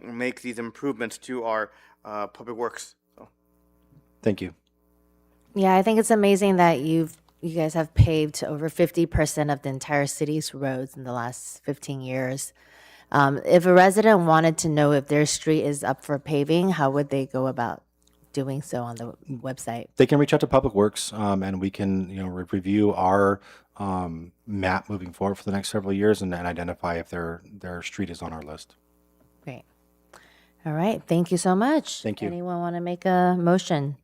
make these improvements to our public works. So. Thank you. Yeah, I think it's amazing that you guys have paved over 50% of the entire city's roads in the last 15 years. If a resident wanted to know if their street is up for paving, how would they go about doing so on the website? They can reach out to Public Works, and we can review our map moving forward for the next several years and identify if their street is on our list. Great. All right. Thank you so much. Thank you. Anyone want to make a motion?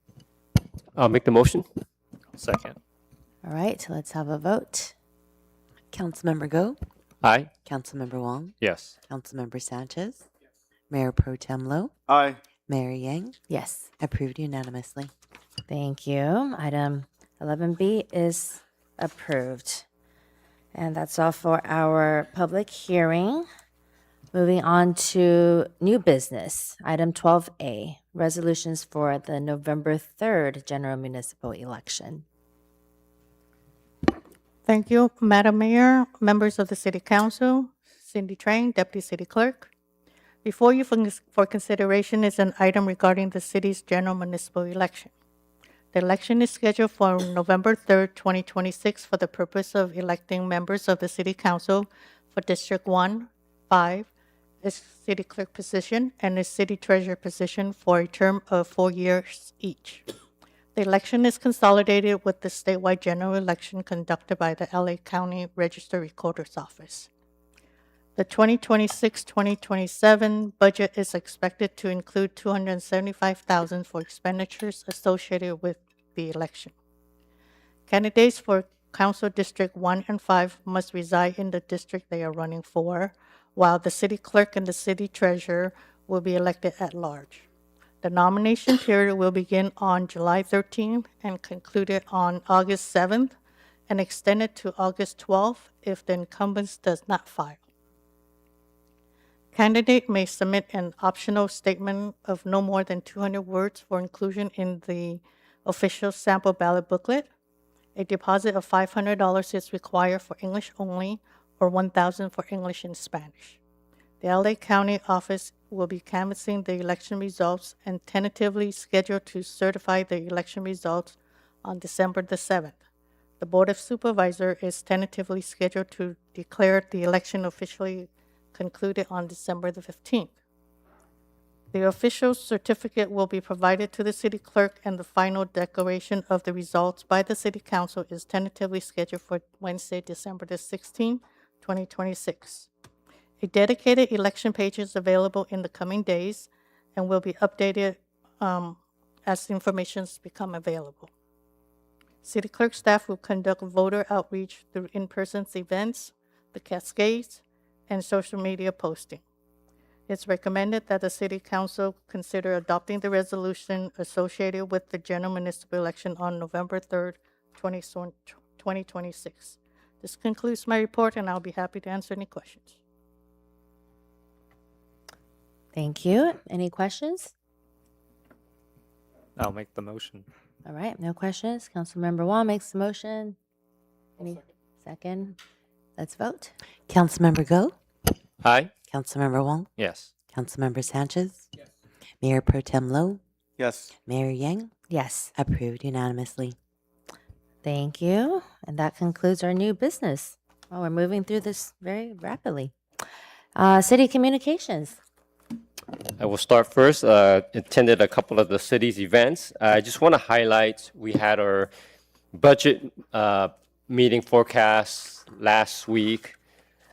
I'll make the motion. Second. All right. Let's have a vote. Councilmember Go, Aye. Councilmember Wong, Yes. Councilmember Sanchez, Mayor Pro Tem Lo, Aye. Mayor Yang, Yes. approved unanimously. Thank you. Item 11B is approved. And that's all for our public hearing. Moving on to new business. Item 12A, resolutions for the November 3rd general municipal election. Thank you, Madam Mayor, members of the City Council, Cindy Train, Deputy City Clerk. Before you for consideration is an item regarding the city's general municipal election. The election is scheduled for November 3rd, 2026 for the purpose of electing members of the City Council for District 1, 5, the City Clerk position, and the City Treasurer position for a term of 4 years each. The election is consolidated with the statewide general election conducted by the LA County Register Recorder's Office. The 2026-2027 budget is expected to include $275,000 for expenditures associated with the election. Candidates for Council District 1 and 5 must reside in the district they are running for, while the City Clerk and the City Treasurer will be elected at large. The nomination period will begin on July 13th and concluded on August 7th and extended to August 12th if the incumbent does not file. candidate may submit an optional statement of no more than 200 words for inclusion in the official sample ballot booklet. A deposit of $500 is required for English only or $1,000 for English and Spanish. The LA County office will be canvassing the election results and tentatively scheduled to certify the election results on December the 7th. The Board of Supervisors is tentatively scheduled to declare the election officially concluded on December the 15th. The official certificate will be provided to the city clerk, and the final declaration of the results by the city council is tentatively scheduled for Wednesday, December the 16th, 2026. A dedicated election page is available in the coming days and will be updated as information become available. City clerk staff will conduct voter outreach through in-person events, the cascades, and social media posting. It's recommended that the City Council consider adopting the resolution associated with the general municipal election on November 3rd, 2026. This concludes my report, and I'll be happy to answer any questions. Thank you. Any questions? I'll make the motion. All right, no questions. Councilmember Wong makes the motion. Any second? Let's vote. Councilmember Go? Aye. Councilmember Wong? Yes. Councilmember Sanchez? Yes. Mayor Pro Tem Lo? Yes. Mayor Yang? Yes. Approved unanimously. Thank you. And that concludes our new business. Oh, we're moving through this very rapidly. City communications. I will start first. Attended a couple of the city's events. I just want to highlight we had our budget meeting forecast last week,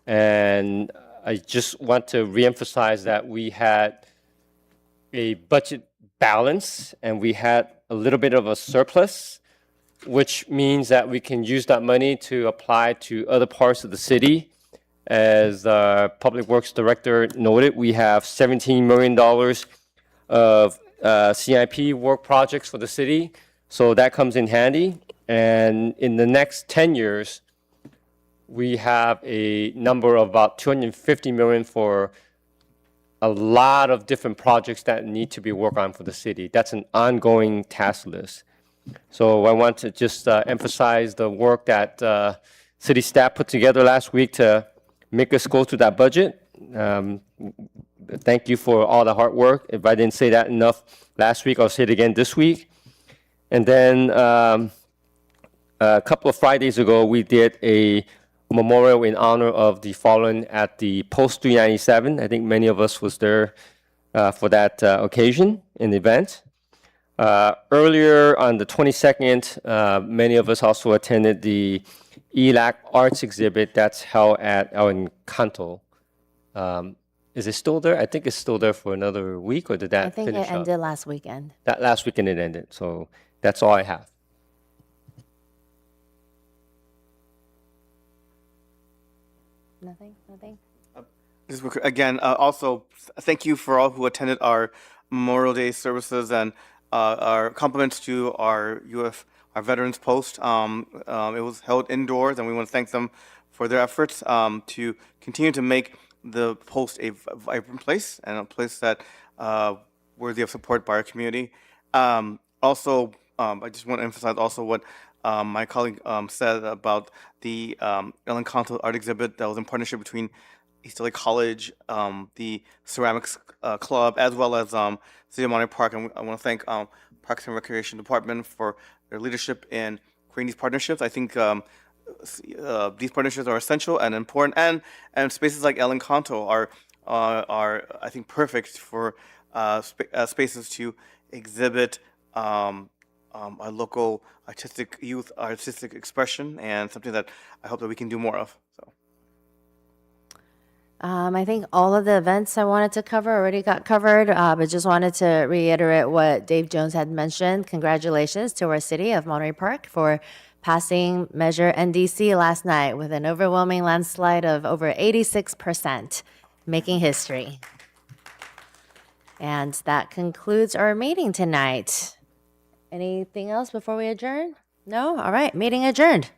and I just want to reemphasize that we had a budget balance and we had a little bit of a surplus, which means that we can use that money to apply to other parts of the city. As the Public Works Director noted, we have $17 million of CIP work projects for the city, so that comes in handy. And in the next 10 years, we have a number of about $250 million for a lot of different projects that need to be worked on for the city. That's an ongoing task list. So I want to just emphasize the work that city staff put together last week to make us go through that budget. Thank you for all the hard work. If I didn't say that enough last week, I'll say it again this week. And then a couple of Fridays ago, we did a memorial in honor of the fallen at the Post 397. I think many of us was there for that occasion in the event. Earlier on the 22nd, many of us also attended the ELAC Arts exhibit that's held at El Encanto. Is it still there? I think it's still there for another week, or did that finish I think it up? ended last weekend. That last weekend it ended, so that's all I have. Nothing? Just real quick, again, also thank you for all who attended our Memorial Day services, and our compliments to our our Veterans Post. It was held indoors, and we want to thank them for their efforts to continue to make the post a vibrant place and a place that worthy of support by our community. Also, I just want to emphasize also what my colleague said about the El Encanto art exhibit that was in partnership between East LA College, the Ceramics Club, as well as City of Monterey Park. And I want to thank Parks and Recreation Department for their leadership in creating these partnerships. I think these partnerships are essential and important, and spaces like El Encanto are I think perfect for spaces to exhibit our local artistic expression, and something that I hope that we can do more of. So. I think all of the events I wanted to cover already got covered, but just wanted to reiterate what Dave Jones had mentioned. Congratulations to our city of Monterey Park for passing Measure NDC last night with an overwhelming landslide of over 86%, making history. And that concludes our meeting tonight. Anything else before we adjourn? No? All right, meeting adjourned.